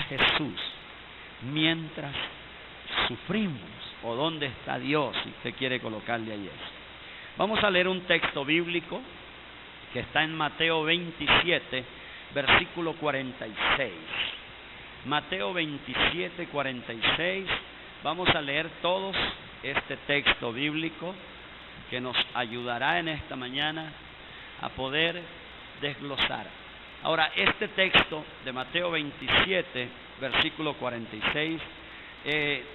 Jesús mientras sufrimos? ¿O dónde está Dios? Si usted quiere colocarle ahí eso. Vamos a leer un texto bíblico que está en Mateo 27, versículo 46. Mateo 27, 46. Vamos a leer todos este texto bíblico que nos ayudará en esta mañana a poder desglosar. Ahora, este texto de Mateo 27, versículo 46,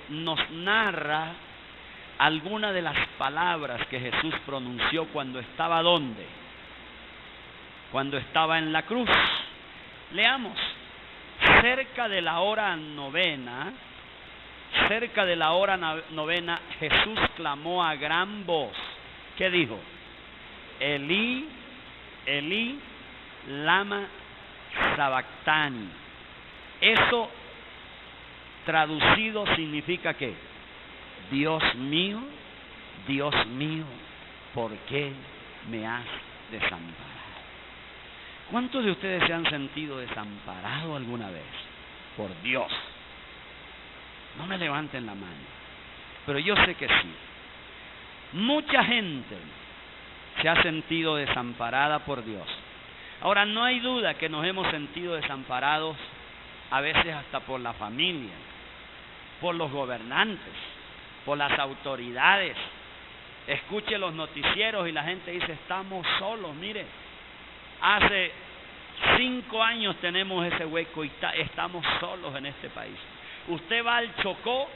nos narra algunas de las palabras que Jesús pronunció cuando estaba ¿dónde? Cuando estaba en la cruz. Leamos. Cerca de la hora novena, Jesús clamó a gran voz. ¿Qué dijo? Elí, Elí, lama sabactani. Eso traducido significa ¿qué? Dios mío, ¿por qué me has desamparado? ¿Cuántos de ustedes se han sentido desamparados alguna vez por Dios? No me levanten la mano, pero yo sé que sí. Mucha gente se ha sentido desamparada por Dios. Ahora, no hay duda que nos hemos sentido desamparados a veces hasta por la familia, por los gobernantes, por las autoridades. Escuche los noticieros y la gente dice, estamos solos. Mire, hace 5 años tenemos ese hueco y estamos solos en este país. Usted va al Chocó,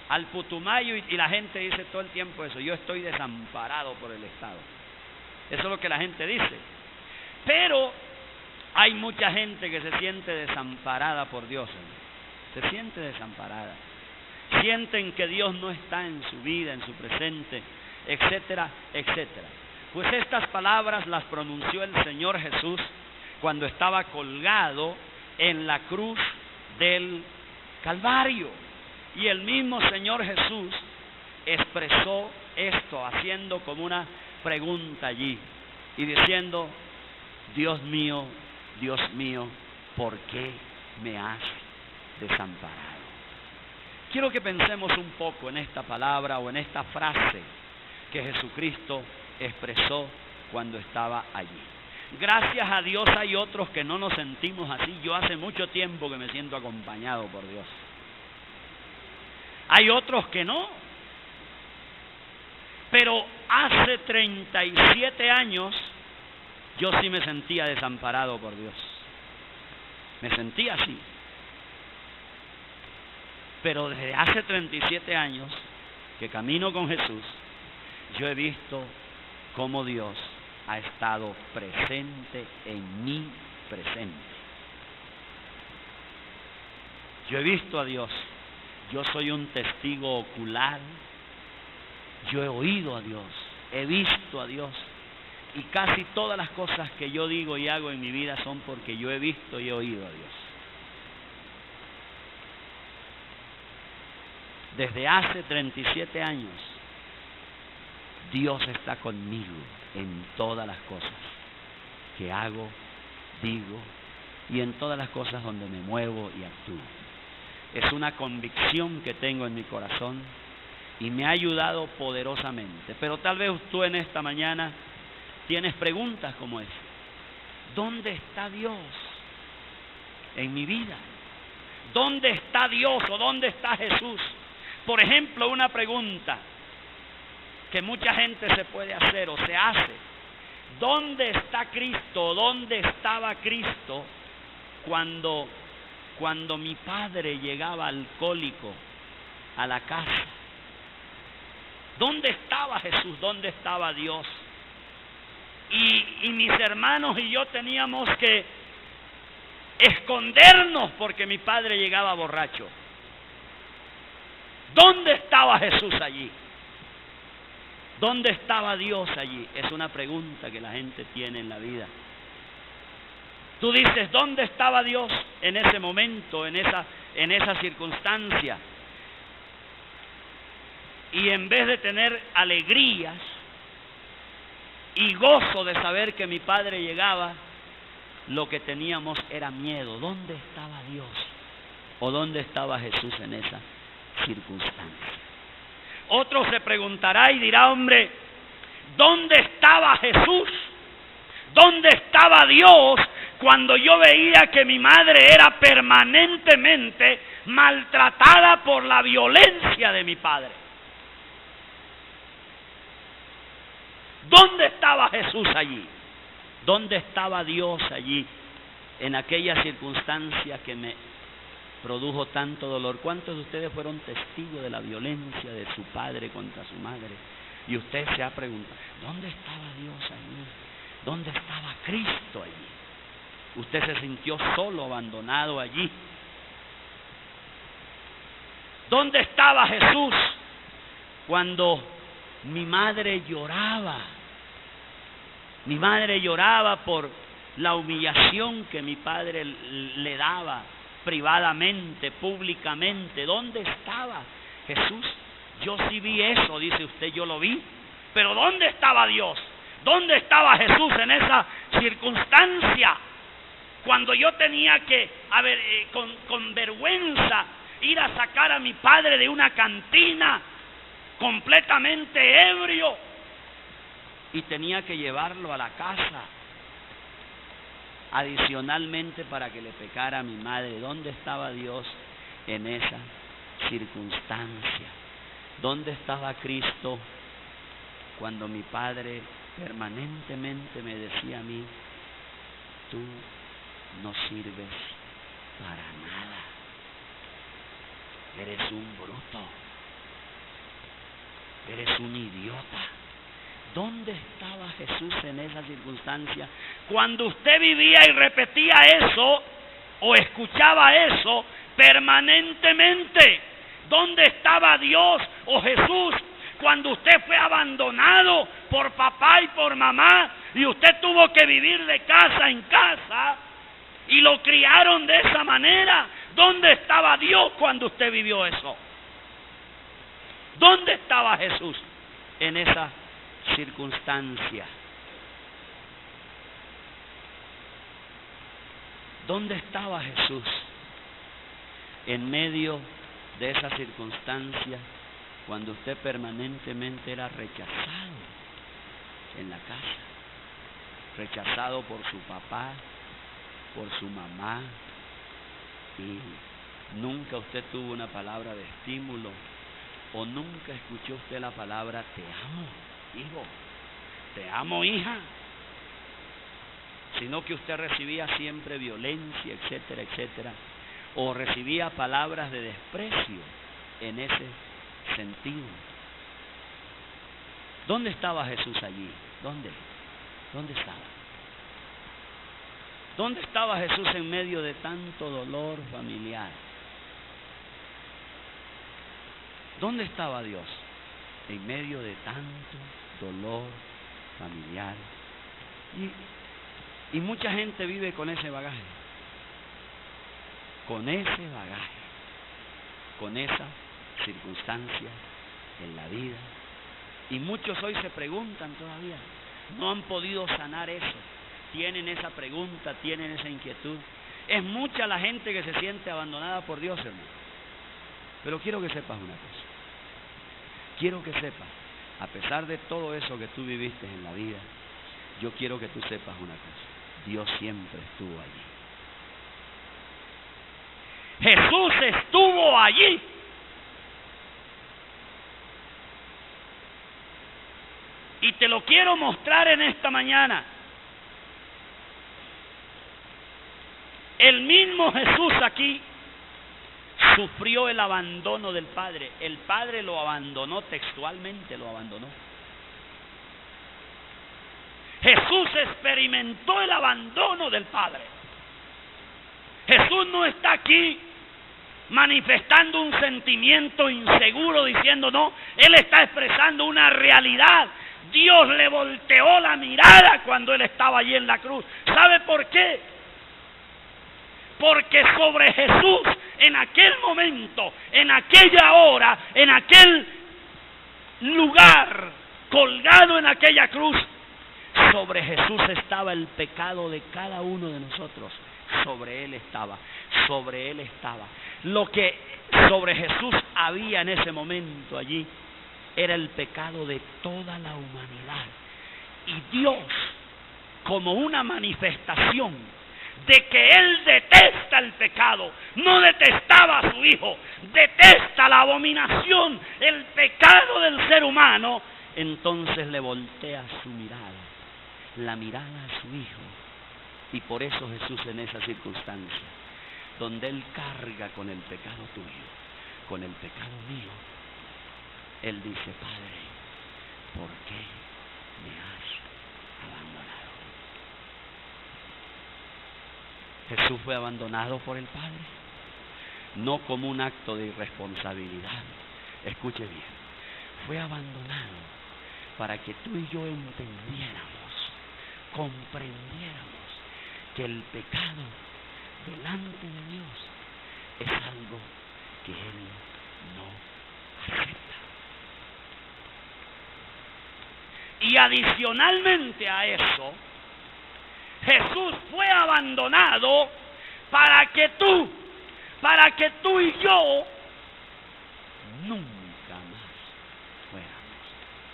al Putumayo y la gente dice todo el tiempo eso. Yo estoy desamparado por el Estado. Eso es lo que la gente dice. Pero hay mucha gente que se siente desamparada por Dios. Se siente desamparada. Sienten que Dios no está en su vida, en su presente, etcétera, etcétera. Pues estas palabras las pronunció el Señor Jesús cuando estaba colgado en la cruz del Calvario. Y el mismo Señor Jesús expresó esto, haciendo como una pregunta allí y diciendo, Dios mío, ¿por qué me has desamparado? Quiero que pensemos un poco en esta palabra o en esta frase que Jesucristo expresó cuando estaba allí. Gracias a Dios hay otros que no nos sentimos así. Yo hace mucho tiempo que me siento acompañado por Dios. Hay otros que no. Pero hace 37 años yo sí me sentía desamparado por Dios. Me sentía así. Pero desde hace 37 años que camino con Jesús, yo he visto cómo Dios ha estado presente en mi presente. Yo he visto a Dios. Yo soy un testigo ocular. Yo he oído a Dios. He visto a Dios. Y casi todas las cosas que yo digo y hago en mi vida son porque yo he visto y he oído a Dios. Desde hace 37 años, Dios está conmigo en todas las cosas que hago, digo, y en todas las cosas donde me muevo y actúo. Es una convicción que tengo en mi corazón y me ha ayudado poderosamente. Pero tal vez tú en esta mañana tienes preguntas como esa. ¿Dónde está Dios en mi vida? ¿Dónde está Dios o dónde está Jesús? Por ejemplo, una pregunta que mucha gente se puede hacer o se hace. ¿Dónde está Cristo? ¿Dónde estaba Cristo cuando mi padre llegaba alcohólico a la casa? ¿Dónde estaba Jesús? ¿Dónde estaba Dios? Y mis hermanos y yo teníamos que escondernos porque mi padre llegaba borracho. ¿Dónde estaba Jesús allí? ¿Dónde estaba Dios allí? Es una pregunta que la gente tiene en la vida. Tú dices, ¿dónde estaba Dios en ese momento, en esa circunstancia? Y en vez de tener alegrías y gozo de saber que mi padre llegaba, lo que teníamos era miedo. ¿Dónde estaba Dios? ¿O dónde estaba Jesús en esa circunstancia? Otro se preguntará y dirá, hombre, ¿dónde estaba Jesús? ¿Dónde estaba Dios cuando yo veía que mi madre era permanentemente maltratada por la violencia de mi padre? ¿Dónde estaba Jesús allí? ¿Dónde estaba Dios allí en aquella circunstancia que me produjo tanto dolor? ¿Cuántos de ustedes fueron testigos de la violencia de su padre contra su madre? Y usted se ha preguntado, ¿dónde estaba Dios allí? ¿Dónde estaba Cristo allí? Usted se sintió solo, abandonado allí. ¿Dónde estaba Jesús cuando mi madre lloraba? Mi madre lloraba por la humillación que mi padre le daba privadamente, públicamente. ¿Dónde estaba Jesús? Yo sí vi eso, dice usted, yo lo vi. Pero ¿dónde estaba Dios? ¿Dónde estaba Jesús en esa circunstancia? Cuando yo tenía que, con vergüenza, ir a sacar a mi padre de una cantina completamente ebrio y tenía que llevarlo a la casa adicionalmente para que le pecara a mi madre. ¿Dónde estaba Dios en esa circunstancia? ¿Dónde estaba Cristo cuando mi padre permanentemente me decía a mí, tú no sirves para nada, eres un bruto, eres un idiota? ¿Dónde estaba Jesús en esa circunstancia? Cuando usted vivía y repetía eso, o escuchaba eso permanentemente. ¿Dónde estaba Dios o Jesús cuando usted fue abandonado por papá y por mamá y usted tuvo que vivir de casa en casa y lo criaron de esa manera? ¿Dónde estaba Dios cuando usted vivió eso? ¿Dónde estaba Jesús en esa circunstancia? ¿Dónde estaba Jesús en medio de esa circunstancia cuando usted permanentemente era rechazado en la casa? Rechazado por su papá, por su mamá, y nunca usted tuvo una palabra de estímulo, o nunca escuchó usted la palabra te amo, hijo, te amo, hija, sino que usted recibía siempre violencia, etcétera, etcétera, o recibía palabras de desprecio en ese sentido. ¿Dónde estaba Jesús allí? ¿Dónde estaba? ¿Dónde estaba Jesús en medio de tanto dolor familiar? ¿Dónde estaba Dios en medio de tanto dolor familiar? Y mucha gente vive con ese bagaje, con esa circunstancia en la vida. Y muchos hoy se preguntan todavía, no han podido sanar eso, tienen esa pregunta, tienen esa inquietud. Es mucha la gente que se siente abandonada por Dios, hermano. Pero quiero que sepas una cosa, quiero que sepas, a pesar de todo eso que tú viviste en la vida, yo quiero que tú sepas una cosa, Dios siempre estuvo allí. Jesús estuvo allí. Y te lo quiero mostrar en esta mañana. El mismo Jesús aquí sufrió el abandono del Padre. El Padre lo abandonó textualmente, lo abandonó. Jesús experimentó el abandono del Padre. Jesús no está aquí manifestando un sentimiento inseguro diciendo no, Él está expresando una realidad. Dios le volteó la mirada cuando Él estaba allí en la cruz. ¿Sabe por qué? Porque sobre Jesús, en aquel momento, en aquella hora, en aquel lugar, colgado en aquella cruz, sobre Jesús estaba el pecado de cada uno de nosotros. Sobre Él estaba, sobre Él estaba. lo que sobre Jesús había en ese momento allí era el pecado de toda la humanidad. Y Dios, como una manifestación de que Él detesta el pecado, no detestaba a su Hijo, detesta la abominación, el pecado del ser humano, entonces le voltea su mirada, la mirada a su Hijo. Y por eso Jesús en esa circunstancia, donde Él carga con el pecado tuyo, con el pecado mío, Él dice: Padre, ¿por qué me has abandonado? Jesús fue abandonado por el Padre, no como un acto de irresponsabilidad. Escuche bien, fue abandonado para que tú y yo entendiéramos, comprendiéramos que el pecado delante de Dios es algo que Él no acepta. Y adicionalmente a eso, Jesús fue abandonado para que tú y yo nunca más fuéramos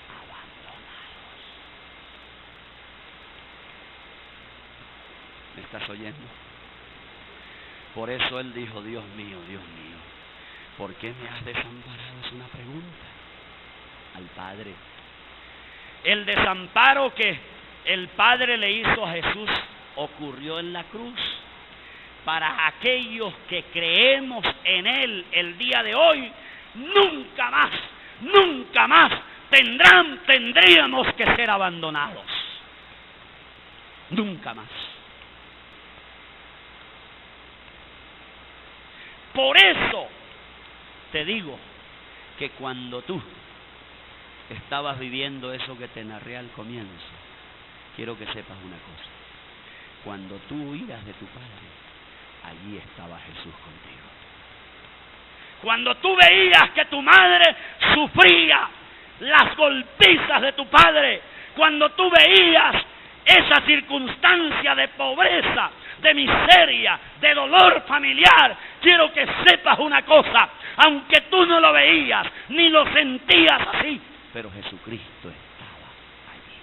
abandonados. ¿Me estás oyendo? Por eso Él dijo: Dios mío, ¿por qué me has desamparado? Es una pregunta al Padre. El desamparo que el Padre le hizo a Jesús ocurrió en la cruz. Para aquellos que creemos en Él el día de hoy, nunca más tendríamos que ser abandonados. Nunca más. Por eso te digo que cuando tú estabas viviendo eso que te narré al comienzo, quiero que sepas una cosa: cuando tú huías de tu Padre, allí estaba Jesús contigo. Cuando tú veías que tu madre sufría las golpizas de tu padre, cuando tú veías esa circunstancia de pobreza, de miseria, de dolor familiar, quiero que sepas una cosa: aunque tú no lo veías ni lo sentías así, pero Jesucristo estaba allí.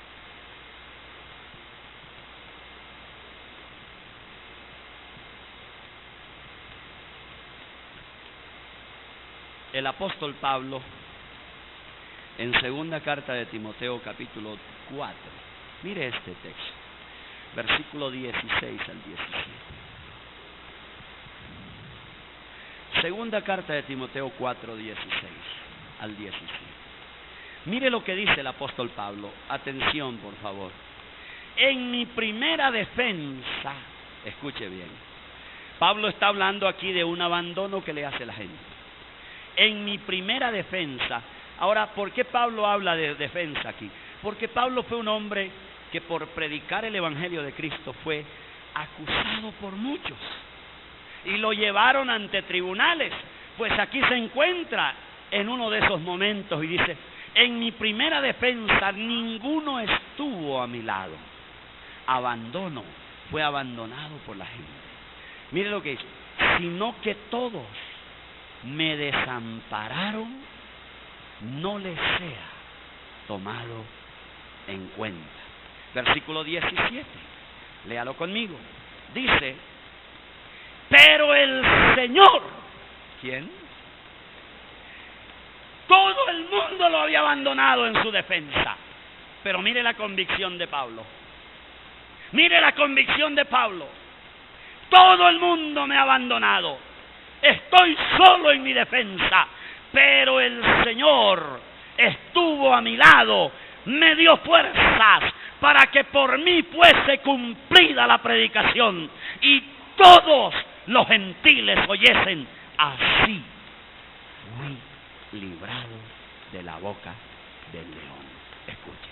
El apóstol Pablo, en segunda carta de Timoteo, capítulo 4, mire este texto, versículo 16 al 17. Segunda carta de Timoteo 4, 16 al 17. Mire lo que dice el apóstol Pablo. Atención, por favor. En mi primera defensa, escuche bien, Pablo está hablando aquí de un abandono que le hace la gente. En mi primera defensa. Ahora, ¿por qué Pablo habla de defensa aquí? Porque Pablo fue un hombre que por predicar el evangelio de Cristo fue acusado por muchos y lo llevaron ante tribunales. Pues aquí se encuentra en uno de esos momentos y dice: en mi primera defensa ninguno estuvo a mi lado. Abandono, fue abandonado por la gente. Mire lo que dice: sino que todos me desampararon, no les sea tomado en cuenta. Versículo 17, léalo conmigo. Dice: pero el Señor, ¿quién? Todo el mundo lo había abandonado en su defensa. Pero mire la convicción de Pablo. Mire la convicción de Pablo. Todo el mundo me ha abandonado. Estoy solo en mi defensa. Pero el Señor estuvo a mi lado, me dio fuerzas para que por mí fuese cumplida la predicación y todos los gentiles oyesen. Así fui librado de la boca del león. Escuche: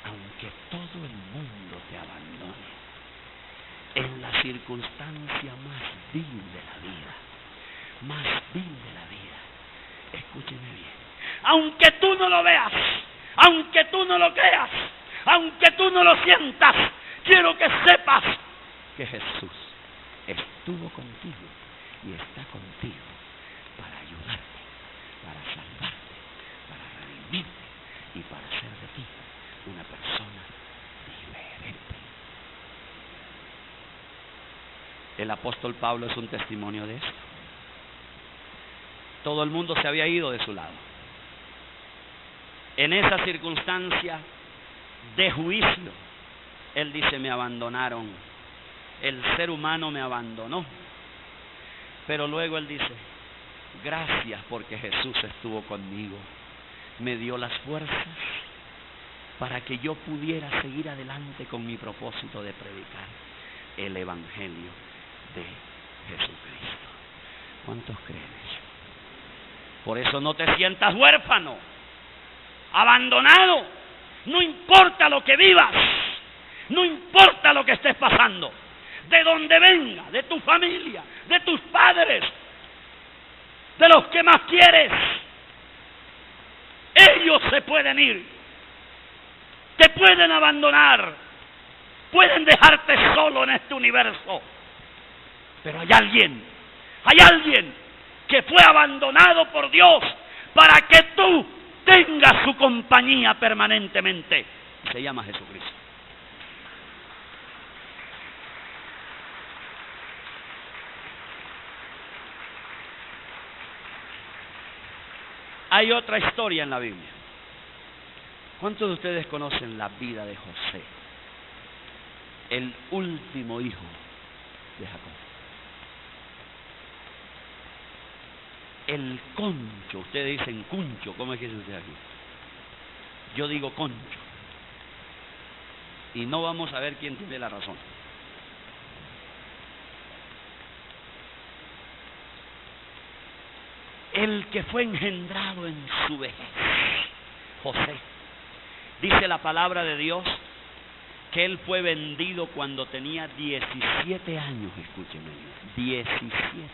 aunque todo el mundo te abandone, en la circunstancia más vil de la vida, escúcheme bien, aunque tú no lo veas, aunque tú no lo creas, aunque tú no lo sientas, quiero que sepas que Jesús estuvo contigo y está contigo para ayudarte, para salvarte, para redimirte y para hacer de ti una persona diferente. El apóstol Pablo es un testimonio de esto. Todo el mundo se había ido de su lado. En esa circunstancia de juicio, él dice: me abandonaron, el ser humano me abandonó. Pero luego él dice: gracias porque Jesús estuvo conmigo, me dio las fuerzas para que yo pudiera seguir adelante con mi propósito de predicar el Evangelio de Jesucristo. ¿Cuántos creen eso? Por eso no te sientas huérfano, abandonado. No importa lo que vivas, no importa lo que estés pasando, de donde venga, de tu familia, de tus padres, de los que más quieres. Ellos se pueden ir, te pueden abandonar, pueden dejarte solo en este universo. Pero hay alguien que fue abandonado por Dios para que tú tengas su compañía permanentemente. Se llama Jesucristo. Hay otra historia en la Biblia. ¿Cuántos de ustedes conocen la vida de José, el último hijo de Jacob? El concho, ustedes dicen cuncho, ¿cómo es que se dice aquí? Yo digo concho. Y no vamos a ver quién tiene la razón. El que fue engendrado en su vejez, José. Dice la palabra de Dios que él fue vendido cuando tenía 17 años, escúcheme, 17 años.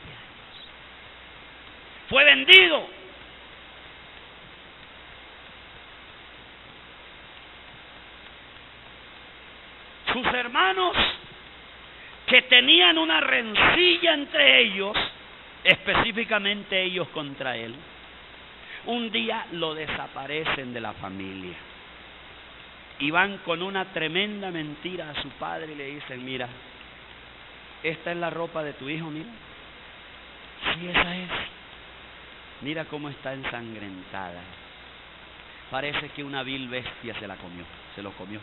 Fue vendido. Sus hermanos, que tenían una rencilla entre ellos, específicamente ellos contra él, un día lo desaparecen de la familia y van con una tremenda mentira a su padre y le dicen: mira, esta es la ropa de tu hijo, mira, sí, esa es, mira cómo está ensangrentada, parece que una vil bestia se lo comió,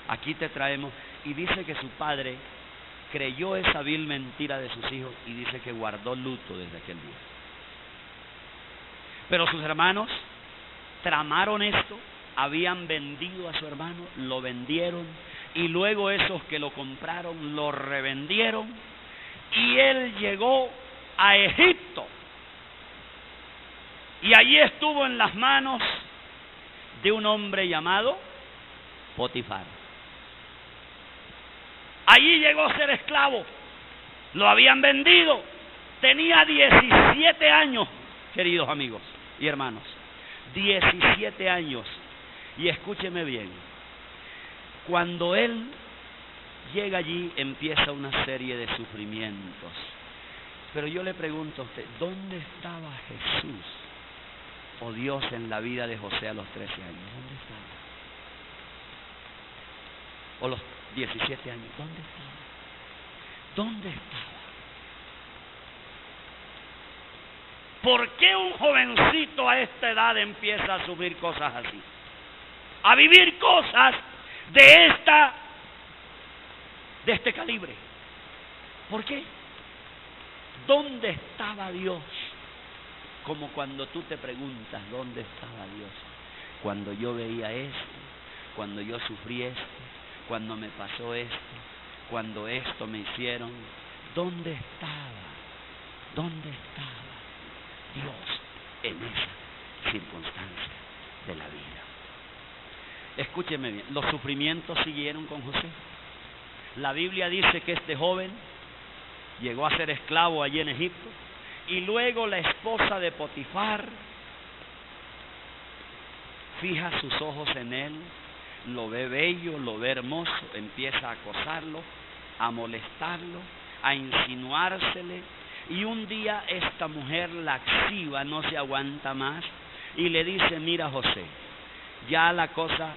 aquí te traemos. Y dice que su padre creyó esa vil mentira de sus hijos y dice que guardó luto desde aquel día. Pero sus hermanos tramaron esto, habían vendido a su hermano, lo vendieron, y luego esos que lo compraron lo revendieron, y él llegó a Egipto, y allí estuvo en las manos de un hombre llamado Potifar. Allí llegó a ser esclavo, lo habían vendido, tenía 17 años, queridos amigos y hermanos, 17 años. Y escúcheme bien, cuando él llega allí empieza una serie de sufrimientos. Pero yo le pregunto a usted, ¿dónde estaba Jesús o Dios en la vida de José a los 13 años? ¿Dónde estaba? O los 17 años, ¿dónde estaba? ¿Dónde estaba? ¿Por qué un jovencito a esta edad empieza a sufrir cosas así? A vivir cosas de este calibre. ¿Por qué? ¿Dónde estaba Dios? Como cuando tú te preguntas, ¿dónde estaba Dios? Cuando yo veía esto, cuando yo sufrí esto, cuando me pasó esto, cuando esto me hicieron. ¿Dónde estaba? ¿Dónde estaba Dios en esa circunstancia de la vida? Escúcheme bien, los sufrimientos siguieron con José. La Biblia dice que este joven llegó a ser esclavo allí en Egipto, y luego la esposa de Potifar fija sus ojos en él, lo ve bello, lo ve hermoso, empieza a acosarlo, a molestarlo, a insinuársele, Y un día esta mujer laxiva no se aguanta más y le dice, mira José, ya la cosa,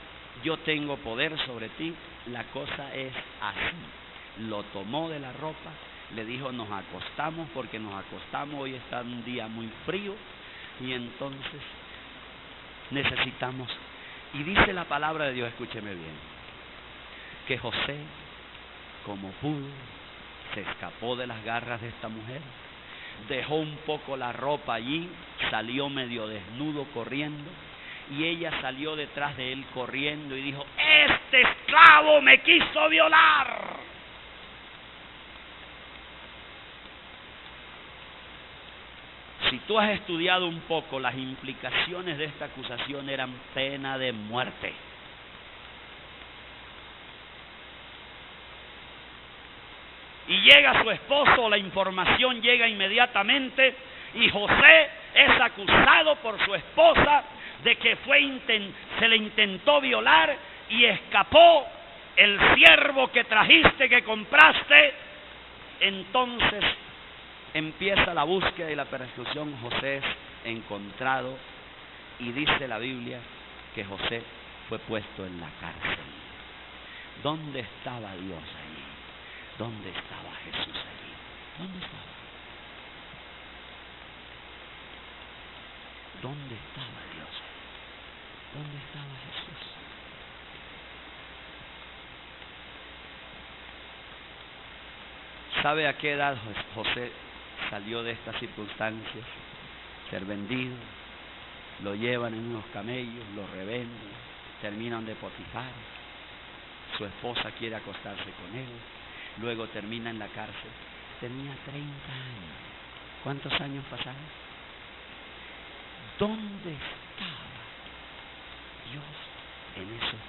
yo tengo poder sobre ti, la cosa es así. Lo tomó de la ropa, le dijo, nos acostamos porque nos acostamos, hoy está un día muy frío y entonces necesitamos. Y dice la palabra de Dios, escúcheme bien, que José, como pudo, se escapó de las garras de esta mujer, dejó un poco la ropa allí, salió medio desnudo corriendo, y ella salió detrás de él corriendo y dijo, este esclavo me quiso violar. Si tú has estudiado un poco, las implicaciones de esta acusación eran pena de muerte. Y llega su esposo, la información llega inmediatamente y José es acusado por su esposa de que se le intentó violar y escapó el siervo que trajiste, que compraste. Entonces empieza la búsqueda y la persecución. José es encontrado y dice la Biblia que José fue puesto en la cárcel. ¿Dónde estaba Dios allí? ¿Dónde estaba Jesús allí? ¿Dónde estaba? ¿Dónde estaba Dios? ¿Dónde estaba Jesús? ¿Sabe a qué edad José salió de estas circunstancias? Ser vendido, lo llevan en unos camellos, lo revenden, terminan de Potifar, su esposa quiere acostarse con él, luego termina en la cárcel. Tenía 30 años. ¿Cuántos años pasaron? ¿Dónde estaba Dios en esos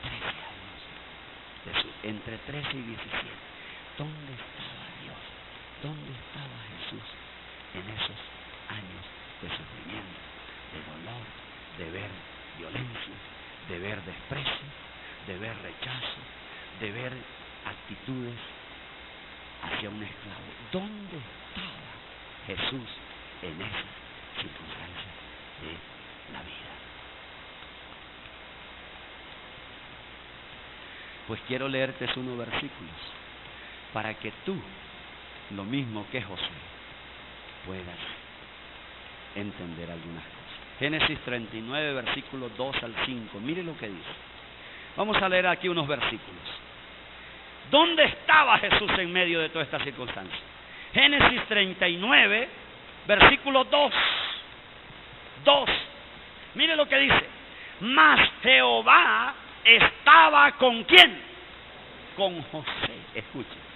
13 años? Entre 13 y 17. ¿Dónde estaba Dios? ¿Dónde estaba Jesús en esos años de sufrimiento, de dolor, de ver violencia, de ver desprecio, de ver rechazo, de ver actitudes hacia un esclavo? ¿Dónde estaba Jesús en esas circunstancias de la vida? Pues quiero leerte unos versículos para que tú, lo mismo que José, puedas entender algunas cosas. Génesis 39, versículos 2 al 5. Mire lo que dice. Vamos a leer aquí unos versículos. ¿Dónde estaba Jesús en medio de toda esta circunstancia? Génesis 39, versículo 2. 2. Mire lo que dice. Mas Jehová estaba ¿con quién? Con José. Escuche.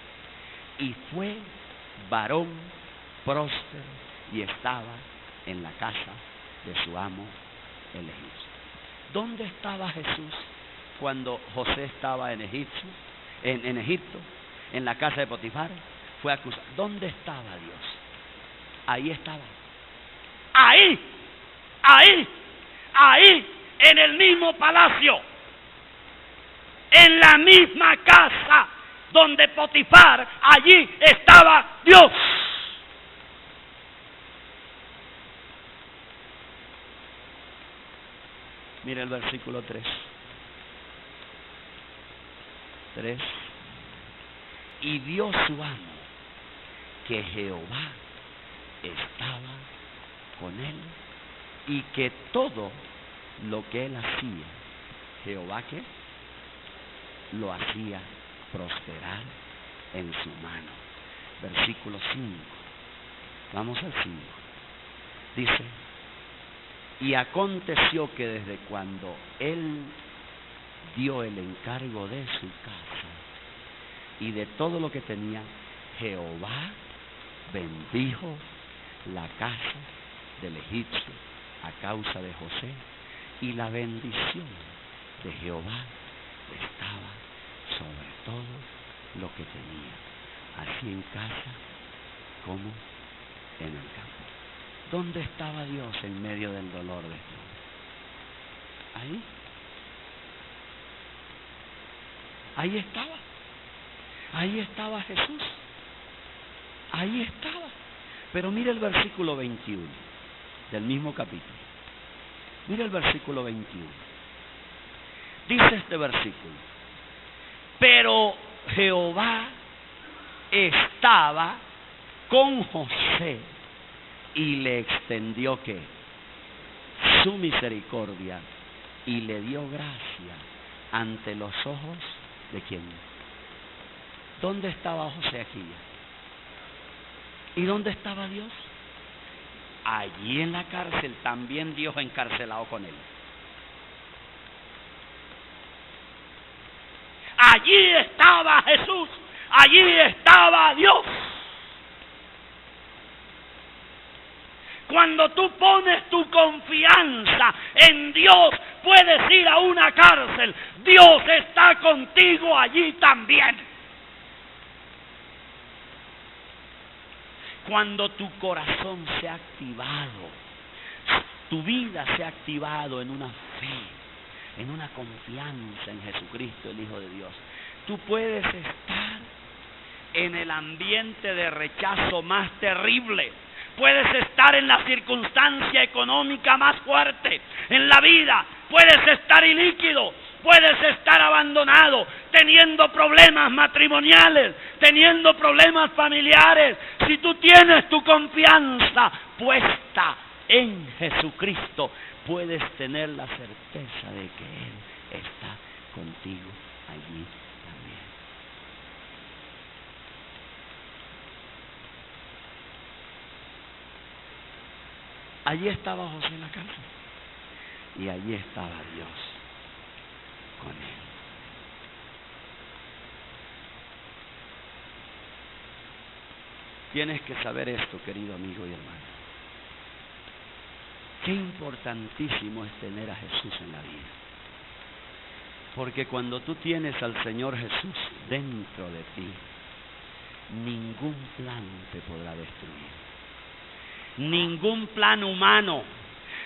Y fue varón próspero y estaba en la casa de su amo el egipcio. ¿Dónde estaba Jesús cuando José estaba en Egipto, en la casa de Potifar? Fue acusado. ¿Dónde estaba Dios? Ahí estaba. Ahí, en el mismo palacio, en la misma casa donde Potifar, allí estaba Dios. Mira el versículo 3. 3. Y vio su amo que Jehová estaba con él y que todo lo que él hacía, Jehová ¿qué? Lo hacía prosperar en su mano. Versículo 5. Vamos al 5. Dice: y aconteció que desde cuando él dio el encargo de su casa y de todo lo que tenía, Jehová bendijo la casa del egipcio a causa de José, y la bendición de Jehová estaba sobre todo lo que tenía, así en casa como en el campo. ¿Dónde estaba Dios en medio del dolor de esto? Ahí. Ahí estaba. Ahí estaba Jesús. Ahí estaba. Pero mire el versículo 21 del mismo capítulo. Mire el versículo 21. Dice este versículo: pero Jehová estaba con José y le extendió ¿qué? Su misericordia y le dio gracia ante los ojos ¿de quién? ¿Dónde estaba José aquí? ¿Y dónde estaba Dios? Allí en la cárcel, también Dios encarcelado con él. Allí estaba Jesús, allí estaba Dios. Cuando tú pones tu confianza en Dios, puedes ir a una cárcel. Dios está contigo allí también. Cuando tu corazón se ha activado, tu vida se ha activado en una fe, en una confianza en Jesucristo, el Hijo de Dios, tú puedes estar en el ambiente de rechazo más terrible. Puedes estar en la circunstancia económica más fuerte en la vida. Puedes estar ilíquido, puedes estar abandonado, teniendo problemas matrimoniales, teniendo problemas familiares. Si tú tienes tu confianza puesta en Jesucristo, puedes tener la certeza de que Él está contigo allí también. Allí estaba José en la cárcel y allí estaba Dios con él. Tienes que saber esto, querido amigo y hermano. Qué importantísimo es tener a Jesús en la vida. Porque cuando tú tienes al Señor Jesús dentro de ti, ningún plan te podrá destruir. Ningún plan humano,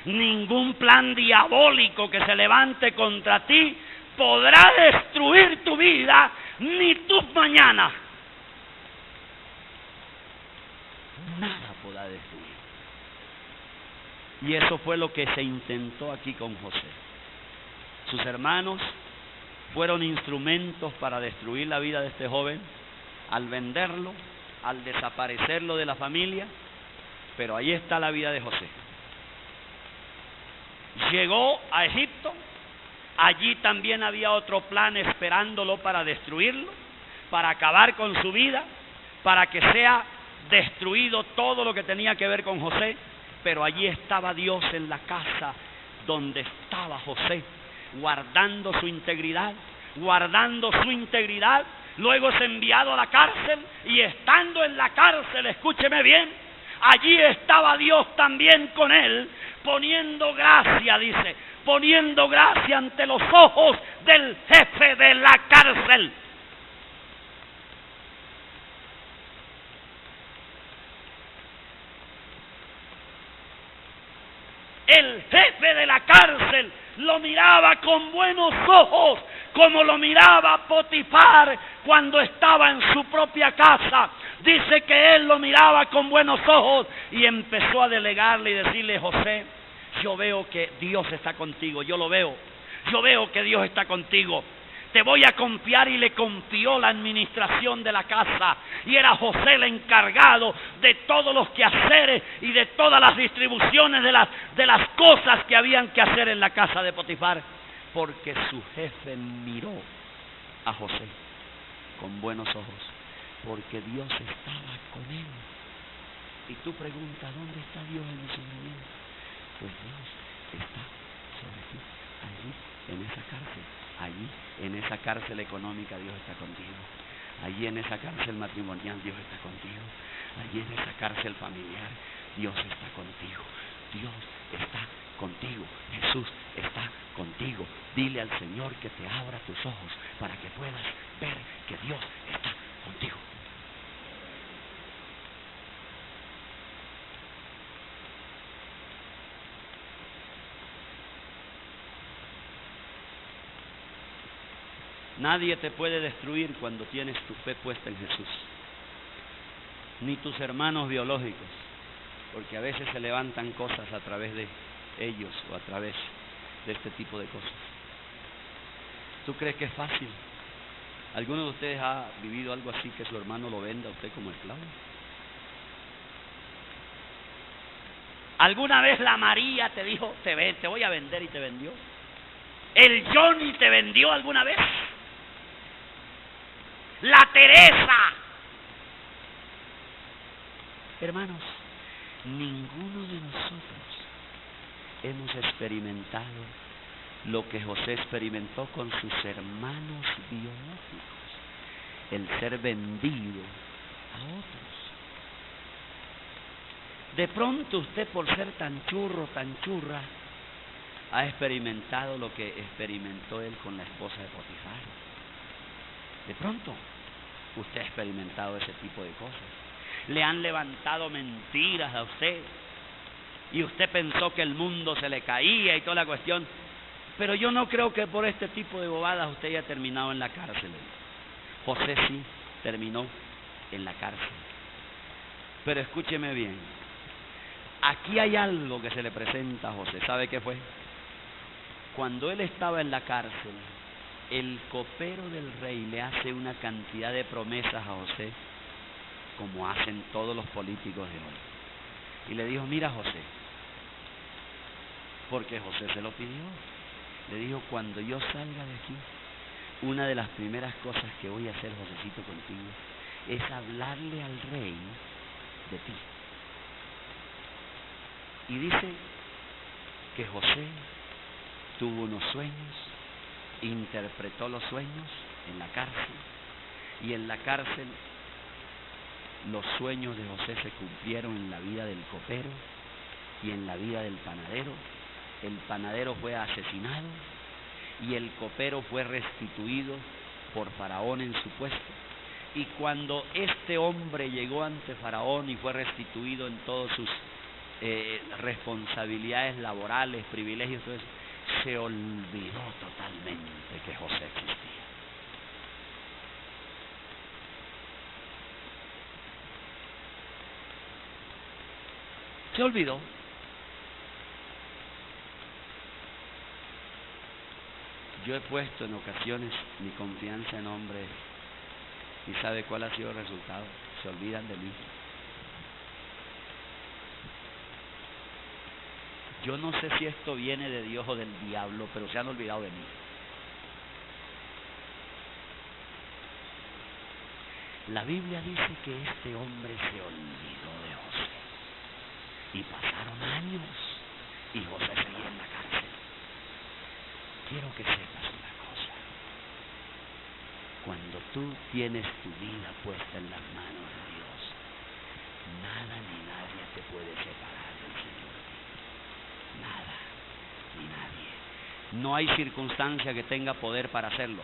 ningún plan diabólico que se levante contra ti podrá destruir tu vida ni tus mañanas. Nada podrá destruir. Y eso fue lo que se intentó aquí con José. Sus hermanos fueron instrumentos para destruir la vida de este joven al venderlo, al desaparecerlo de la familia. Pero ahí está la vida de José. Llegó a Egipto, allí también había otro plan esperándolo para destruirlo, para acabar con su vida, para que sea destruido todo lo que tenía que ver con José. Pero allí estaba Dios en la casa donde estaba José, guardando su integridad. Luego es enviado a la cárcel y estando en la cárcel, escúcheme bien, allí estaba Dios también con él, poniendo gracia, dice, poniendo gracia ante los ojos del jefe de la cárcel. El jefe de la cárcel lo miraba con buenos ojos, como lo miraba Potifar cuando estaba en su propia casa. Dice que él lo miraba con buenos ojos y empezó a delegarle y decirle: José, yo veo que Dios está contigo, yo veo que Dios está contigo. Te voy a confiar, y le confió la administración de la casa. Y era José el encargado de todos los quehaceres y de todas las distribuciones de las cosas que habían que hacer en la casa de Potifar. Porque su jefe miró a José con buenos ojos, porque Dios estaba con él. Y tú preguntas: ¿dónde está Dios en mi sufrimiento? Pues Dios está sobre ti, allí en esa cárcel. Allí en esa cárcel económica Dios está contigo. Allí en esa cárcel matrimonial Dios está contigo. Allí en esa cárcel familiar Dios está contigo. Dios está contigo. Jesús está contigo. Dile al Señor que te abra tus ojos para que puedas ver que Dios está contigo. Nadie te puede destruir cuando tienes tu fe puesta en Jesús. ni tus hermanos biológicos, porque a veces se levantan cosas a través de ellos o a través de este tipo de cosas. ¿Tú crees que es fácil? ¿Alguno de ustedes ha vivido algo así, que su hermano lo venda a usted como esclavo? ¿Alguna vez la María te dijo, te voy a vender, y te vendió? ¿El Johnny te vendió alguna vez? ¿La Teresa? Hermanos, ninguno de nosotros hemos experimentado lo que José experimentó con sus hermanos biológicos, el ser vendido a otros. De pronto usted, por ser tan churro, tan churra, ha experimentado lo que experimentó él con la esposa de Potifar. De pronto usted ha experimentado ese tipo de cosas. Le han levantado mentiras a usted y usted pensó que el mundo se le caía y toda la cuestión. Pero yo no creo que por este tipo de bobadas usted haya terminado en la cárcel. José sí terminó en la cárcel. Pero escúcheme bien, aquí hay algo que se le presenta a José. ¿Sabe qué fue? Cuando él estaba en la cárcel, el copero del rey le hace una cantidad de promesas a José, como hacen todos los políticos de hoy. Y le dijo, mira José, porque José se lo pidió. Le dijo, cuando yo salga de aquí, una de las primeras cosas que voy a hacer, Josecito, contigo, es hablarle al rey de ti. Y dice que José tuvo unos sueños, interpretó los sueños en la cárcel, y en la cárcel los sueños de José se cumplieron en la vida del copero y en la vida del panadero. El panadero fue asesinado y el copero fue restituido por Faraón en su puesto. Y cuando este hombre llegó ante Faraón y fue restituido en todas sus responsabilidades laborales, privilegios, todo eso, se olvidó totalmente que José existía. Se olvidó. Yo he puesto en ocasiones mi confianza en hombres, y ¿sabe cuál ha sido el resultado? Se olvidan de mí. Yo no sé si esto viene de Dios o del diablo, pero se han olvidado de mí. La Biblia dice que este hombre se olvidó de José. Y pasaron años y José seguía en la cárcel. Quiero que sepas una cosa. Cuando tú tienes tu vida puesta en las manos de Dios, nada ni nadie te puede separar del Señor. Nada ni nadie. No hay circunstancia que tenga poder para hacerlo.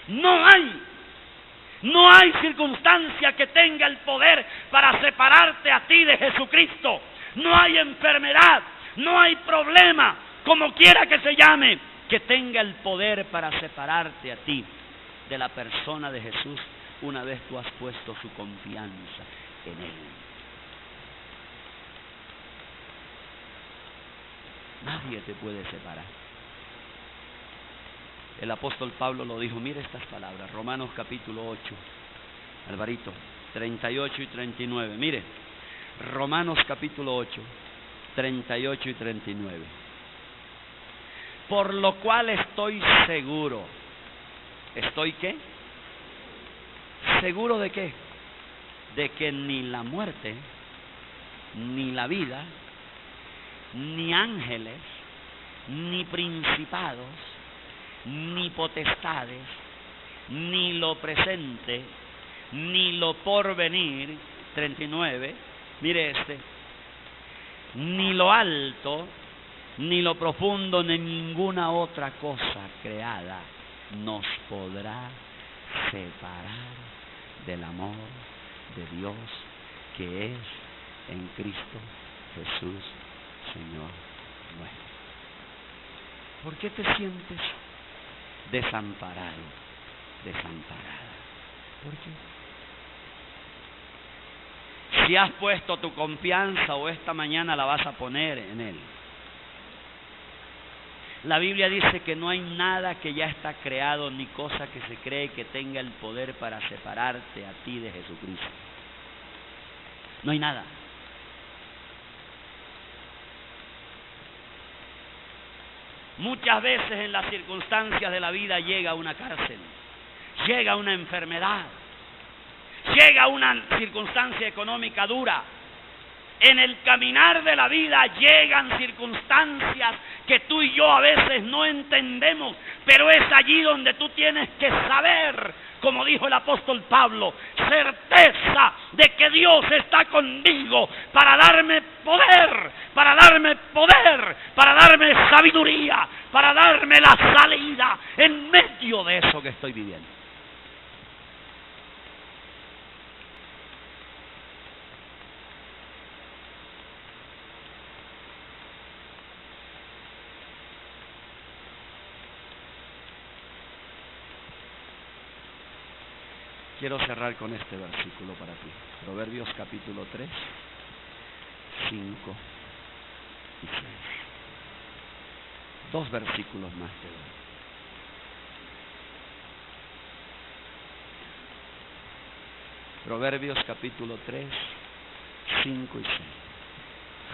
¡No hay! No hay circunstancia que tenga el poder para separarte a ti de Jesucristo. No hay enfermedad, no hay problema, como quiera que se llame, que tenga el poder para separarte a ti de la persona de Jesús una vez tú has puesto su confianza en Él. Nadie te puede separar. El apóstol Pablo lo dijo, mire estas palabras, Romanos capítulo 8, Alvarito, 38 y 39, mire, Romanos capítulo 8, 38 y 39. Por lo cual estoy seguro. ¿Estoy qué? ¿Seguro de qué? De que ni la muerte, ni la vida, ni ángeles, ni principados, ni potestades, ni lo presente, ni lo porvenir, 39, mire ni lo alto, ni lo profundo, ni ninguna otra cosa creada nos podrá separar del amor de Dios que es en Cristo Jesús, Señor nuestro. ¿Por qué te sientes desamparado, desamparada? ¿Por qué? si has puesto tu confianza o esta mañana la vas a poner en Él. La Biblia dice que no hay nada que ya está creado ni cosa que se cree que tenga el poder para separarte a ti de Jesucristo. No hay nada. Muchas veces en las circunstancias de la vida llega una cárcel, llega una enfermedad, llega una circunstancia económica dura. En el caminar de la vida llegan circunstancias que tú y yo a veces no entendemos, pero es allí donde tú tienes que saber, como dijo el apóstol Pablo, certeza de que Dios está conmigo para darme poder, para darme sabiduría, para darme la salida en medio de eso que estoy viviendo. Quiero cerrar con este versículo para ti. Proverbios capítulo 3, 5 y 6. 2 versículos más te doy. Proverbios capítulo 3, 5 y 6.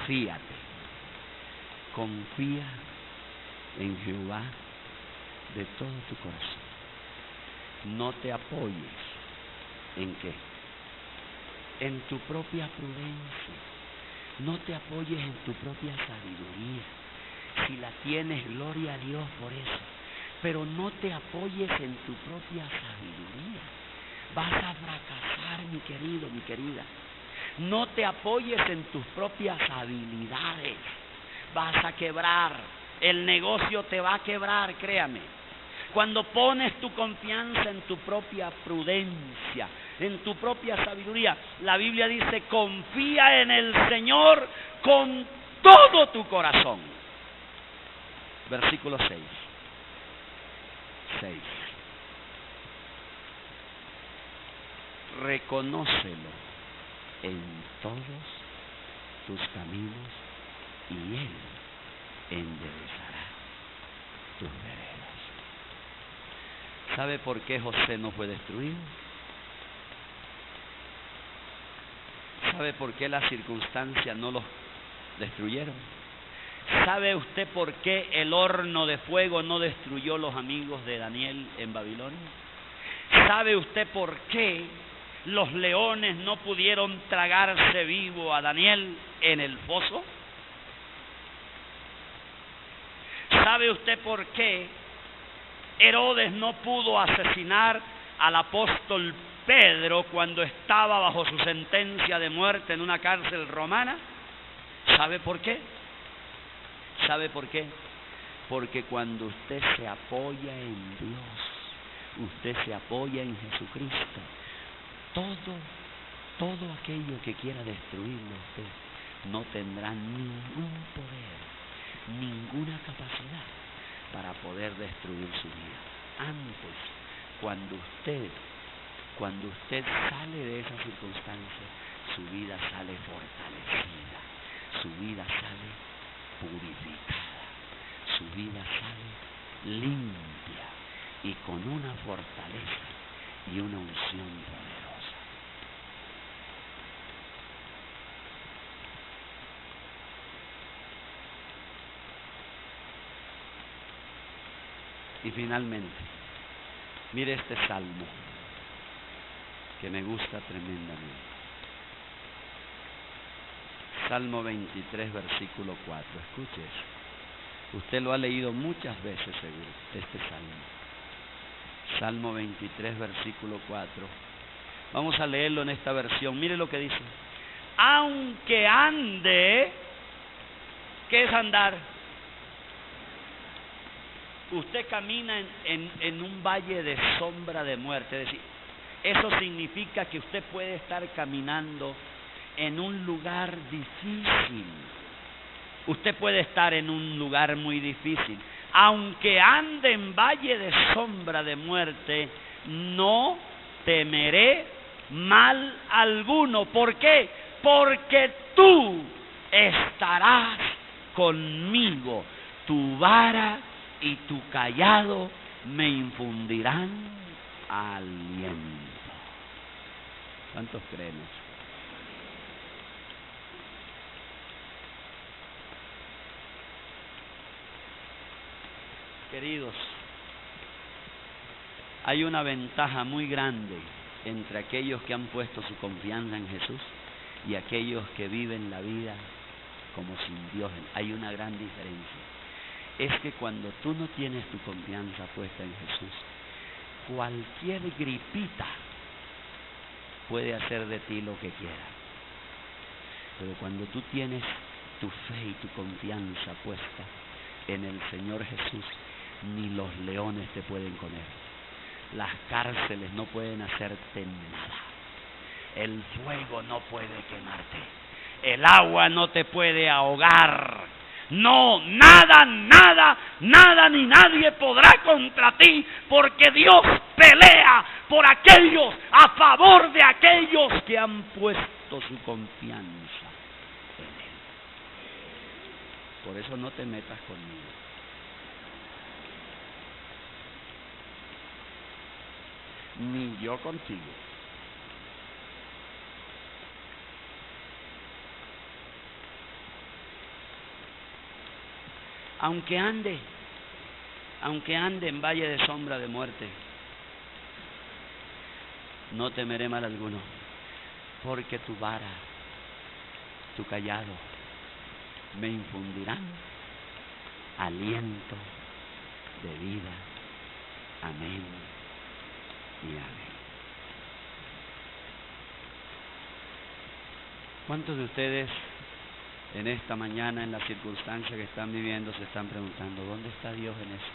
Fíate, confía en Jehová de todo tu corazón. No te apoyes. ¿En qué? En tu propia prudencia. No te apoyes en tu propia sabiduría. Si la tienes, gloria a Dios por eso. Pero no te apoyes en tu propia sabiduría. Vas a fracasar, mi querido, mi querida. No te apoyes en tus propias habilidades. Vas a quebrar. El negocio te va a quebrar, créame. Cuando pones tu confianza en tu propia prudencia, en tu propia sabiduría, la Biblia dice, confía en el Señor con todo tu corazón. Versículo 6. Reconócelo en todos tus caminos y Él enderezará tus veredas. ¿Sabe por qué José no fue destruido? ¿Sabe por qué las circunstancias no los destruyeron? ¿Sabe usted por qué el horno de fuego no destruyó los amigos de Daniel en Babilonia? ¿Sabe usted por qué los leones no pudieron tragarse vivo a Daniel en el foso? ¿Sabe usted por qué Herodes no pudo asesinar al apóstol Pedro cuando estaba bajo su sentencia de muerte en una cárcel romana? ¿Sabe por qué? ¿Sabe por qué? Porque cuando usted se apoya en Dios, usted se apoya en Jesucristo, todo aquello que quiera destruirlo usted no tendrá ningún poder, ninguna capacidad para poder destruir su vida. Antes, cuando usted sale de esa circunstancia, su vida sale fortalecida, su vida sale purificada, su vida sale limpia y con una fortaleza y una unción poderosa. Y finalmente, mire este salmo que me gusta tremendamente. Salmo 23, versículo 4. Escuche eso. Usted lo ha leído muchas veces seguro, este salmo. Salmo 23, versículo 4. Vamos a leerlo en esta versión. Mire lo que dice. Aunque ande, ¿qué es andar? Usted camina en un valle de sombra de muerte. Es decir, eso significa que usted puede estar caminando en un lugar difícil. Usted puede estar en un lugar muy difícil. Aunque ande en valle de sombra de muerte, no temeré mal alguno. ¿Por qué? porque tú estarás conmigo. Tu vara y tu cayado me infundirán aliento. ¿Cuántos creen eso? Queridos, hay una ventaja muy grande entre aquellos que han puesto su confianza en Jesús y aquellos que viven la vida como sin Dios. Hay una gran diferencia. Es que cuando tú no tienes tu confianza puesta en Jesús, cualquier gripita puede hacer de ti lo que quiera. Pero cuando tú tienes tu fe y tu confianza puesta en el Señor Jesús, ni los leones te pueden comer. Las cárceles no pueden hacerte nada. El fuego no puede quemarte. El agua no te puede ahogar. No, nada ni nadie podrá contra ti, porque Dios pelea por aquellos, a favor de aquellos que han puesto su confianza en Él. Por eso no te metas conmigo. Ni yo contigo. Aunque ande en valle de sombra de muerte, no temeré mal alguno, porque tu vara, tu cayado, me infundirán aliento de vida. Amén y amén. ¿Cuántos de ustedes en esta mañana, en las circunstancias que están viviendo, se están preguntando, ¿dónde está Dios en esto?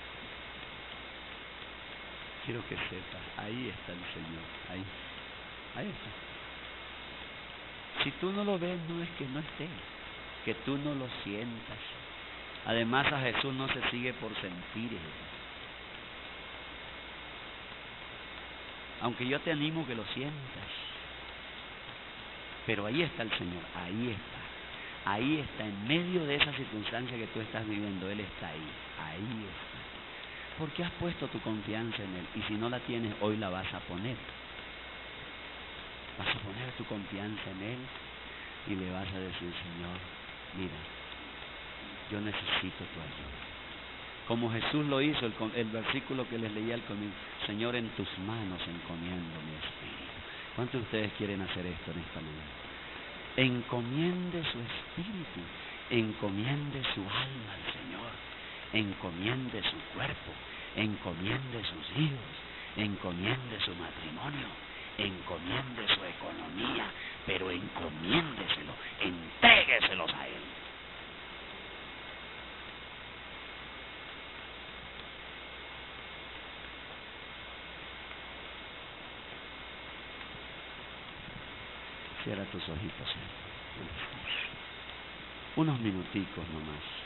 Quiero que sepas, ahí está el Señor, ahí está. Si tú no lo ves, no es que no esté, que tú no lo sientas. Además, a Jesús no se sigue por sentir. Aunque yo te animo que lo sientas, pero ahí está el Señor, ahí está. Ahí está, en medio de esa circunstancia que tú estás viviendo, Él está ahí está. Porque has puesto tu confianza en Él, y si no la tienes, hoy la vas a poner. Vas a poner tu confianza en Él y le vas a decir, Señor, mira, yo necesito tu ayuda. Como Jesús lo hizo, el versículo que les leí al comienzo, Señor, en tus manos encomiendo mi espíritu. ¿Cuántos de ustedes quieren hacer esto en esta mañana? Encomiende su espíritu, encomiende su alma al Señor, encomiende su cuerpo, encomiende sus hijos, encomiende su matrimonio, encomiende su economía, pero encomiéndeselo, entrégueselos a Él. Cierra tus ojitos. Unos minuticos nomás.